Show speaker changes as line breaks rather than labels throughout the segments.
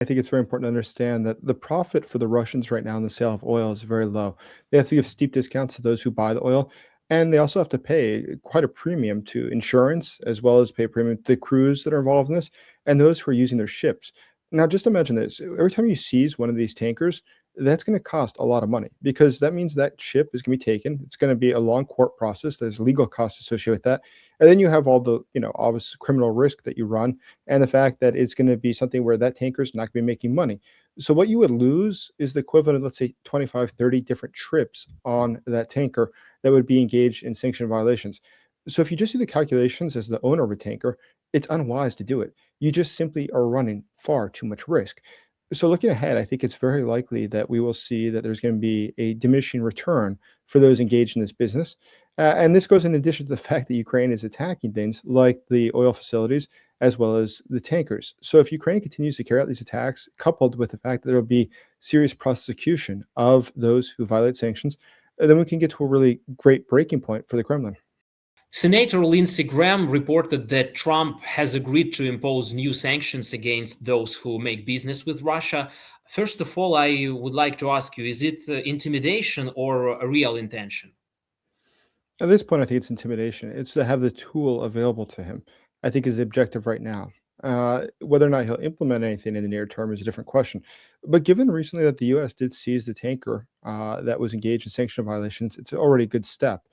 I think it's very important to understand that the profit for the Russians right now in the sale of oil is very low. They have to give steep discounts to those who buy the oil, and they also have to pay quite a premium to insurance, as well as pay a premium to the crews that are involved in this, and those who are using their ships. Now, just imagine this: every time you seize one of these tankers, that's going to cost a lot of money because that means that ship is going to be taken. It's going to be a long court process. There's legal costs associated with that, and then you have all the obvious criminal risk that you run and the fact that it's going to be something where that tanker is not going to be making money. So what you would lose is the equivalent of, let's say, 25, 30 different trips on that tanker that would be engaged in sanction violations. So if you just do the calculations as the owner of a tanker, it's unwise to do it. You just simply are running far too much risk. So looking ahead, I think it's very likely that we will see that there's going to be a diminishing return for those engaged in this business. And this goes in addition to the fact that Ukraine is attacking things like the oil facilities as well as the tankers. So if Ukraine continues to carry out these attacks, coupled with the fact that there will be serious prosecution of those who violate sanctions, then we can get to a really great breaking point for the Kremlin.
Senator Lindsey Graham reported that Trump has agreed to impose new sanctions against those who make business with Russia. First of all, I would like to ask you, is it intimidation or a real intention?
At this point, I think it's intimidation. It's to have the tool available to him, I think is the objective right now. Whether or not he'll implement anything in the near term is a different question. But given recently that the U.S. did seize the tanker that was engaged in sanction violations, it's already a good step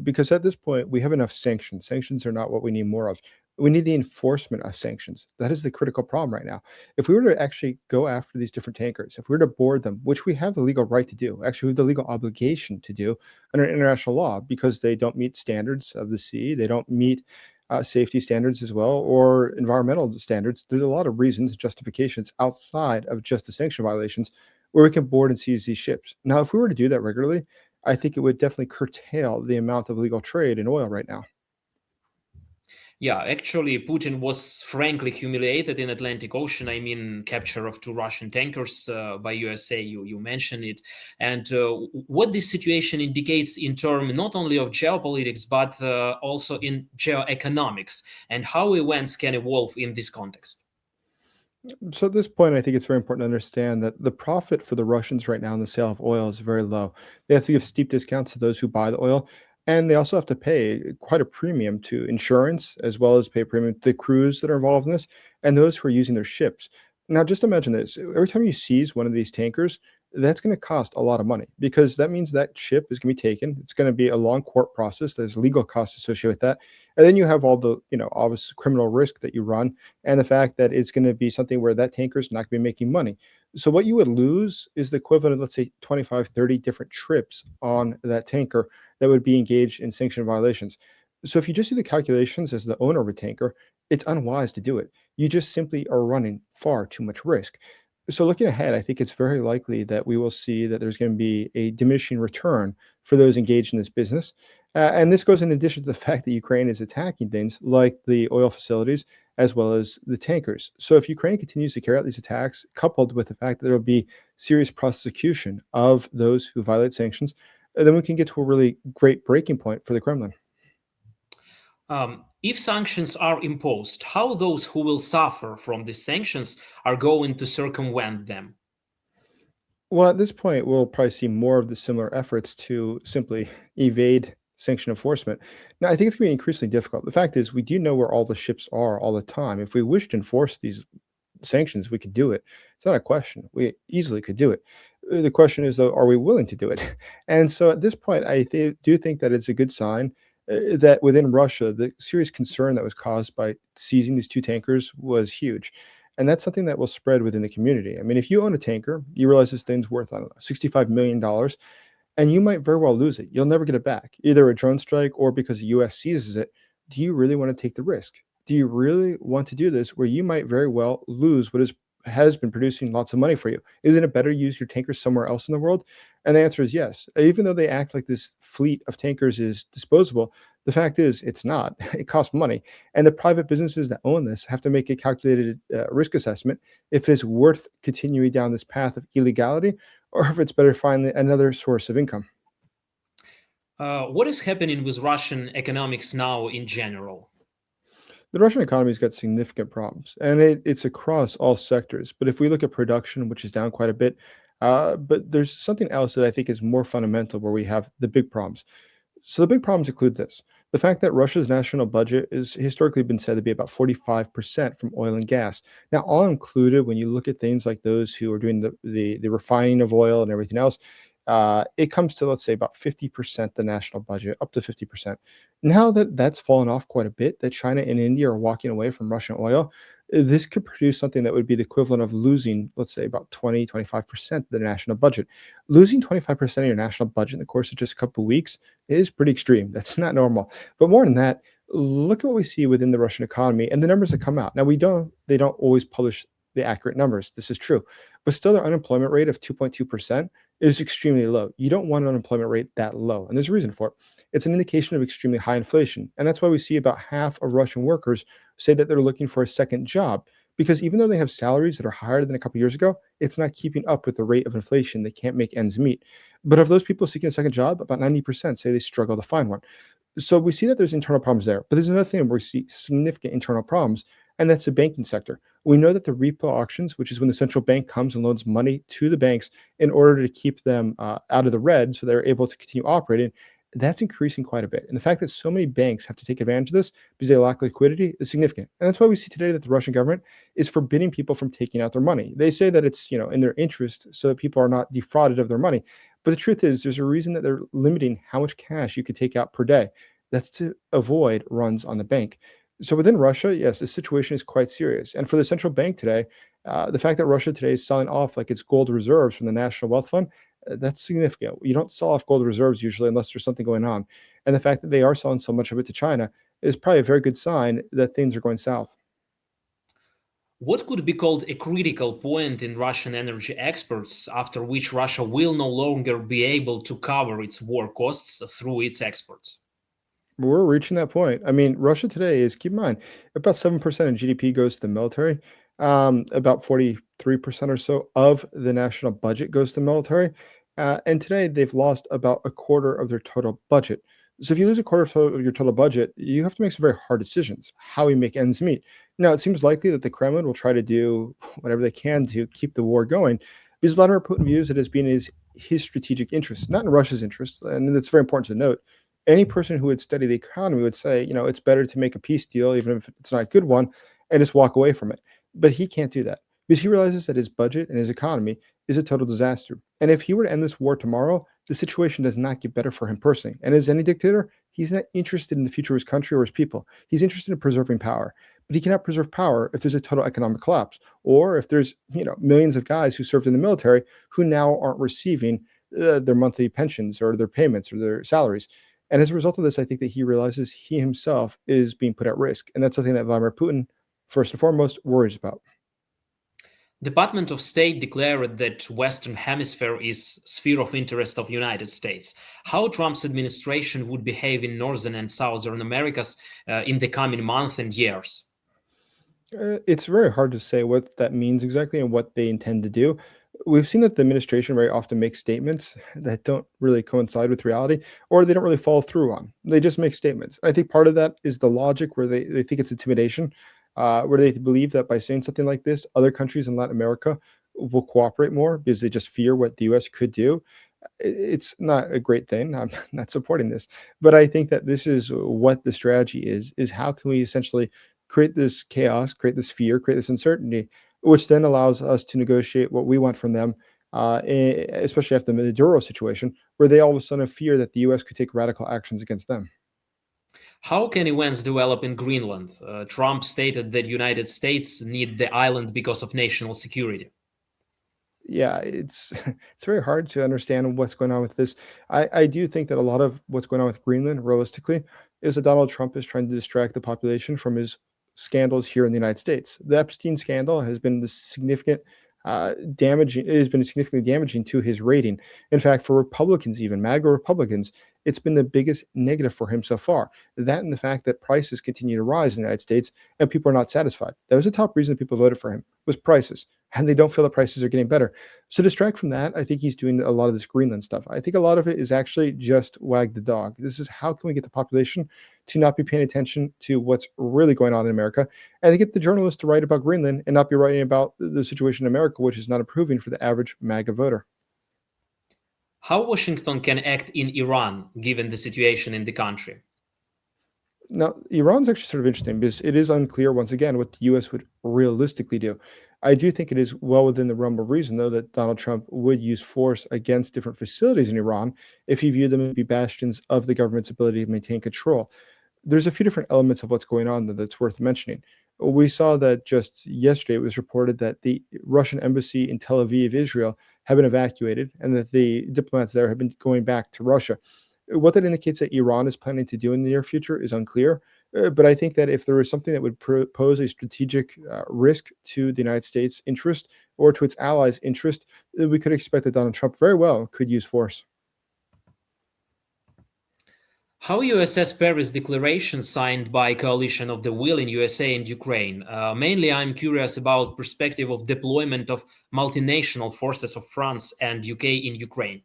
because at this point we have enough sanctions. Sanctions are not what we need more of. We need the enforcement of sanctions. That is the critical problem right now. If we were to actually go after these different tankers, if we were to board them, which we have the legal right to do, actually we have the legal obligation to do under international law because they don't meet standards of the sea, they don't meet safety standards as well, or environmental standards. There's a lot of reasons, justifications outside of just the sanction violations where we can board and seize these ships. Now, if we were to do that regularly, I think it would definitely curtail the amount of illegal trade in oil right now.
Yeah, actually, Putin was frankly humiliated in Atlantic Ocean. I mean, capture of two Russian tankers by USA. You mentioned it, and what this situation indicates in terms not only of geopolitics but also in geoeconomics and how events can evolve in this context.
So at this point, I think it's very important to understand that the profit for the Russians right now in the sale of oil is very low. They have to give steep discounts to those who buy the oil, and they also have to pay quite a premium to insurance, as well as pay a premium to the crews that are involved in this, and those who are using their ships. Now, just imagine this: every time you seize one of these tankers, that's going to cost a lot of money because that means that ship is going to be taken. It's going to be a long court process. There's legal costs associated with that, and then you have all the obvious criminal risk that you run and the fact that it's going to be something where that tanker is not going to be making money. So what you would lose is the equivalent of, let's say, 25, 30 different trips on that tanker that would be engaged in sanction violations. So if you just do the calculations as the owner of a tanker, it's unwise to do it. You just simply are running far too much risk. So looking ahead, I think it's very likely that we will see that there's going to be a diminishing return for those engaged in this business. And this goes in addition to the fact that Ukraine is attacking things like the oil facilities as well as the tankers. So if Ukraine continues to carry out these attacks, coupled with the fact that there will be serious prosecution of those who violate sanctions, then we can get to a really great breaking point for the Kremlin.
If sanctions are imposed, how those who will suffer from these sanctions are going to circumvent them?
Well, at this point, we'll probably see more of the similar efforts to simply evade sanction enforcement. Now, I think it's going to be increasingly difficult. The fact is, we do know where all the ships are all the time. If we wish to enforce these sanctions, we could do it. It's not a question. We easily could do it. The question is, though, are we willing to do it? And so at this point, do think that it's a good sign that within Russia, the serious concern that was caused by seizing these two tankers was huge. And that's something that will spread within the community. I mean, if you own a tanker, you realize this thing's worth, I don't know, $65 million, and you might very well lose it. You'll never get it back, either a drone strike or because the US seizes it. Do you really want to take the risk? Do you really want to do this where you might very well lose what has been producing lots of money for you? Isn't it better to use your tankers somewhere else in the world? And the answer is yes. Even though they act like this fleet of tankers is disposable, the fact is it's not. It costs money. And the private businesses that own this have to make a calculated risk assessment if it is worth continuing down this path of illegality or if it's better to find another source of income.
What is happening with Russian economics now in general?
The Russian economy's got significant problems, and it's across all sectors. But if we look at production, which is down quite a bit, but there's something else that I think is more fundamental where we have the big problems. So the big problems include this: the fact that Russia's national budget is historically been said to be about 45% from oil and gas. Now, all included, when you look at things like those who are doing the refining of oil and everything else, it comes to, let's say, about 50% the national budget, up to 50%. Now that that's fallen off quite a bit, that China and India are walking away from Russian oil, this could produce something that would be the equivalent of losing, let's say, about 20, 25% of the national budget. Losing 25% of your national budget in the course of just a couple of weeks is pretty extreme. That's not normal. But more than that, look at what we see within the Russian economy and the numbers that come out. Now they don't always publish the accurate numbers. This is true. But still their unemployment rate of 2.2% is extremely low. You don't want an unemployment rate that low. And there's a reason for it. It's an indication of extremely high inflation. And that's why we see about half of Russian workers say that they're looking for a second job. Because even though they have salaries that are higher than a couple years ago, it's not keeping up with the rate of inflation. They can't make ends meet. But of those people seeking a second job, about 90% say they struggle to find one. So we see that there's internal problems there. But there's another thing where we see significant internal problems, and that's the banking sector. We know that the repo auctions, which is when the central bank comes and loans money to the banks in order to keep them out of the red so they're able to continue operating, that's increasing quite a bit. And the fact that so many banks have to take advantage of this because they lack liquidity is significant. And that's why we see today that the Russian government is forbidding people from taking out their money. They say that it's, in their interest so that people are not defrauded of their money. But the truth is there's a reason that they're limiting how much cash you could take out per day. That's to avoid runs on the bank. So within Russia, yes, the situation is quite serious. And for the central bank today, the fact that Russia today is selling off like its gold reserves from the National Wealth Fund, that's significant. You don't sell off gold reserves usually unless there's something going on. And the fact that they are selling so much of it to China is probably a very good sign that things are going south.
What could be called a critical point in Russian energy exports after which Russia will no longer be able to cover its war costs through its exports?
We're reaching that point. I mean, Russia today is, keep in mind, about 7% of GDP goes to the military. About 43% or so of the national budget goes to military. And today they've lost about a quarter of their total budget. So if you lose a quarter of your total budget, you have to make some very hard decisions. How we make ends meet. Now, it seems likely that the Kremlin will try to do whatever they can to keep the war going because Vladimir Putin views it as being his strategic interest, not in Russia's interest. And it's very important to note any person who would study the economy would say, it's better to make a peace deal, even if it's not a good one, and just walk away from it. But he can't do that because he realizes that his budget and his economy is a total disaster. And if he were to end this war tomorrow, the situation does not get better for him personally. And as any dictator, he's not interested in the future of his country or his people. He's interested in preserving power. But he cannot preserve power if there's a total economic collapse or if there's, millions of guys who served in the military who now aren't receiving their monthly pensions or their payments or their salaries. And as a result of this, I think that he realizes he himself is being put at risk. And that's something that Vladimir Putin, first and foremost, worries about.
Department of State declared that Western Hemisphere is sphere of interest of United States. How Trump's administration would behave in Northern and Southern Americas in the coming months and years?
It's very hard to say what that means exactly and what they intend to do. We've seen that the administration very often makes statements that don't really coincide with reality or they don't really follow through on. They just make statements. I think part of that is the logic where they think it's intimidation, where they believe that by saying something like this, other countries in Latin America will cooperate more because they just fear what the US could do. It's not a great thing. I'm not supporting this, but I think that this is what the strategy is how can we essentially create this chaos, create this fear, create this uncertainty, which then allows us to negotiate what we want from them, especially after the Maduro situation, where they all of a sudden fear that the US could take radical actions against them.
How can events develop in Greenland? Trump stated that United States need the island because of national security.
Yeah, it's it's very hard to understand what's going on with this. I do think that a lot of what's going on with Greenland, realistically, is that Donald Trump is trying to distract the population from his scandals here in the United States. The Epstein scandal has been the significant damaging. It has been significantly damaging to his rating. In fact, for Republicans, even MAGA Republicans, it's been the biggest negative for him so far. That and the fact that prices continue to rise in the United States and people are not satisfied. That was the top reason people voted for him was prices, and they don't feel the prices are getting better. So distract from that, I think he's doing a lot of this Greenland stuff. I think a lot of it is actually just wag the dog. This is how can we get the population to not be paying attention to what's really going on in America, and to get the journalists to write about Greenland and not be writing about the situation in America, which is not improving for the average MAGA voter.
How Washington can act in Iran given the situation in the country?
Now, Iran's actually sort of interesting because it is unclear, once again, what the US would realistically do. I do think it is well within the realm of reason, though, that Donald Trump would use force against different facilities in Iran if he viewed them to be bastions of the government's ability to maintain control. There's a few different elements of what's going on that's worth mentioning. We saw that just yesterday it was reported that the Russian embassy in Tel Aviv, Israel, had been evacuated and that the diplomats there have been going back to Russia. What that indicates that Iran is planning to do in the near future is unclear. But I think that if there is something that would pose a strategic risk to the United States' interest or to its allies' interest, we could expect that Donald Trump very well could use force.
How USS Paris Declaration signed by Coalition of the Will in USA and Ukraine? Mainly, I'm curious about perspective of deployment of multinational forces of France and UK in Ukraine.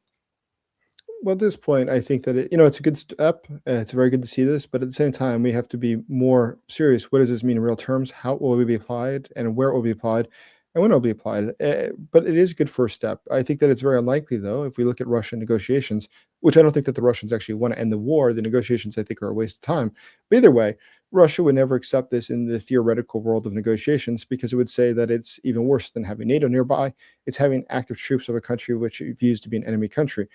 Well, at this point, I think that it's a good step. It's very good to see this, but at the same time, we have to be more serious. What does this mean in real terms? How will it be applied, and where it will be applied, and when it will be applied? But it is a good first step. I think that it's very unlikely, though, if we look at Russian negotiations, which I don't think that the Russians actually want to end the war. The negotiations, I think, are a waste of time. But either way, Russia would never accept this in the theoretical world of negotiations because it would say that it's even worse than having NATO nearby. It's having active troops of a country which it views to be an enemy country.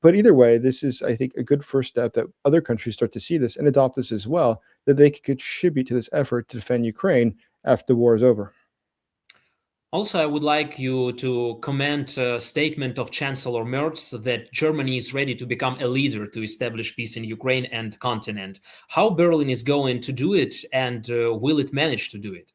But either way, this is, I think, a good first step that other countries start to see this and adopt this as well, that they could contribute to this effort to defend Ukraine after the war is over.
Also, I would like you to comment a statement of Chancellor Merz that Germany is ready to become a leader to establish peace in Ukraine and continent. How Berlin is going to do it, and will it manage to do it?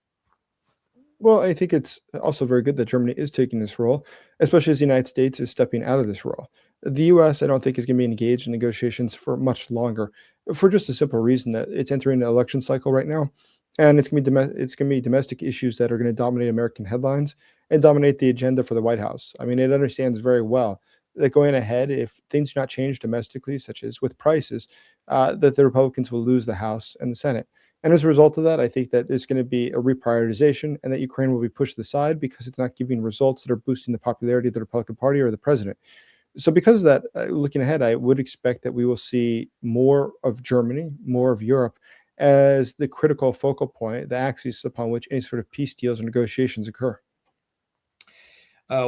Well, I think it's also very good that Germany is taking this role, especially as the United States is stepping out of this role. The US, I don't think, is going to be engaged in negotiations for much longer, for just a simple reason that it's entering an election cycle right now, and it's going to be domestic issues that are going to dominate American headlines and dominate the agenda for the White House. I mean, it understands very well that going ahead, if things do not change domestically, such as with prices, that the Republicans will lose the House and the Senate. And as a result of that, I think that there's going to be a reprioritization and that Ukraine will be pushed aside because it's not giving results that are boosting the popularity of the Republican Party or the president. So, because of that, looking ahead, I would expect that we will see more of Germany, more of Europe as the critical focal point, the axis upon which any sort of peace deals or negotiations occur.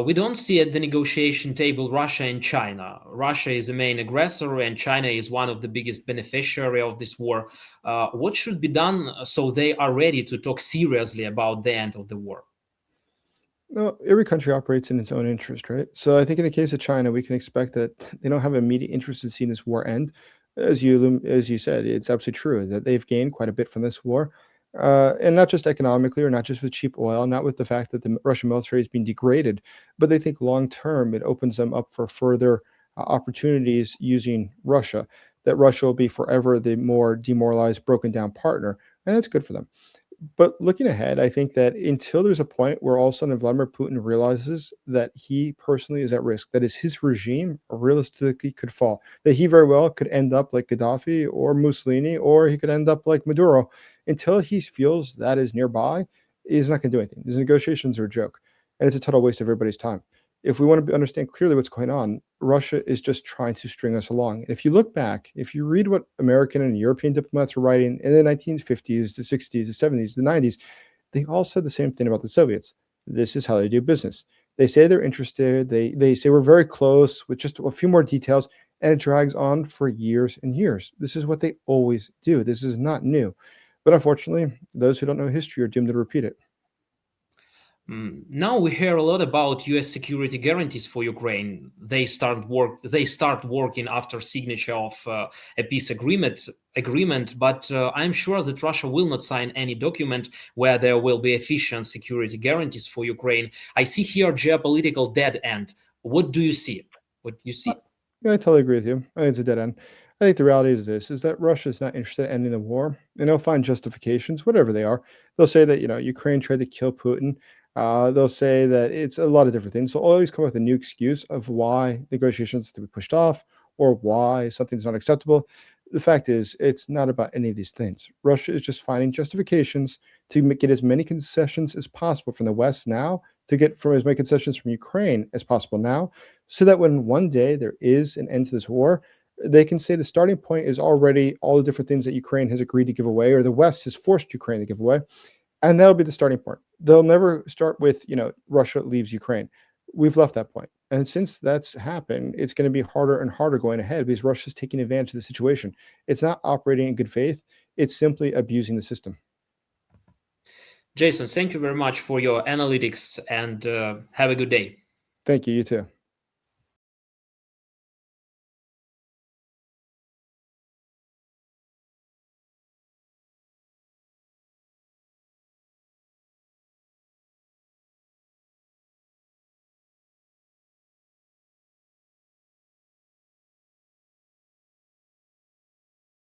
We don't see at the negotiation table Russia and China. Russia is the main aggressor, and China is one of the biggest beneficiary of this war. What should be done so they are ready to talk seriously about the end of the war?
No, every country operates in its own interest, right? So I think in the case of China, we can expect that they don't have immediate interest in seeing this war end. As you said, it's absolutely true that they've gained quite a bit from this war, and not just economically or not just with cheap oil, not with the fact that the Russian military is being degraded, but they think long term it opens them up for further opportunities using Russia. That Russia will be forever the more demoralized, broken down partner, and that's good for them. But looking ahead, I think that until there's a point where all of a sudden Vladimir Putin realizes that he personally is at risk, that is his regime realistically could fall, that he very well could end up like Gaddafi or Mussolini, or he could end up like Maduro. Until he feels that is nearby, he's not going to do anything. These negotiations are a joke, and it's a total waste of everybody's time. If we want to understand clearly what's going on, Russia is just trying to string us along. And if you look back, if you read what American and European diplomats were writing in the 1950s, the 60s, the 70s, the 90s, they all said the same thing about the Soviets. This is how they do business. They say they're interested. They say we're very close with just a few more details, and it drags on for years and years. This is what they always do. This is not new. But unfortunately, those who don't know history are doomed to repeat it.
Now we hear a lot about U.S. security guarantees for Ukraine. They start work. They start working after signature of a peace agreement. But I'm sure that Russia will not sign any document where there will be efficient security guarantees for Ukraine. I see here geopolitical dead end. What do you see? What do you see?
Yeah, I totally agree with you. I think it's a dead end. I think the reality is this, is that Russia is not interested in ending the war, and they'll find justifications, whatever they are. They'll say that, Ukraine tried to kill Putin. They'll say that it's a lot of different things. So always come up with a new excuse of why negotiations have to be pushed off or why something's not acceptable. The fact is, it's not about any of these things. Russia is just finding justifications to get as many concessions as possible from the West now, to get from as many concessions from Ukraine as possible now, so that when one day there is an end to this war, they can say the starting point is already all the different things that Ukraine has agreed to give away, or the West has forced Ukraine to give away, and that'll be the starting point. They'll never start with, Russia leaves Ukraine. We've left that point. And since that's happened, it's going to be harder and harder going ahead because Russia's taking advantage of the situation. It's not operating in good faith, it's simply abusing the system.
Jason, thank you very much for your analytics, and have a good day.
Thank you. You too.